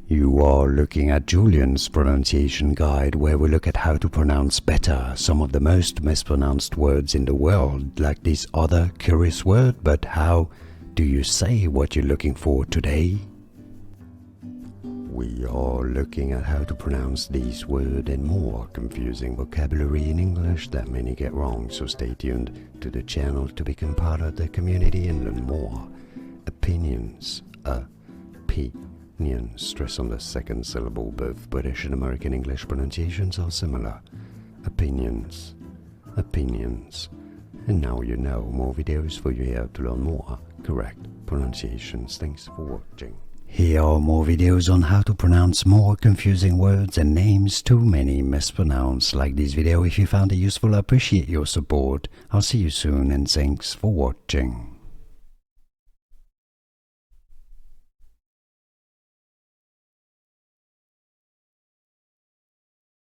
You are looking at Julian's pronunciation guide, where we look at how to pronounce better some of the most mispronounced words in the world, like this other curious word. But how do you say what you're looking for today? We are looking at how to pronounce these words and more confusing vocabulary in English that many get wrong, so stay tuned to the channel to become part of the community and learn more. Opinions, stress on the second syllable. Both British and American English pronunciations are similar. Opinions. And now you know. More videos for you here to learn more correct pronunciations. Thanks for watching. Here are more videos on how to pronounce more confusing words and names too many mispronounced. Like this video if you found it useful. I appreciate your support. I'll see you soon and thanks for watching.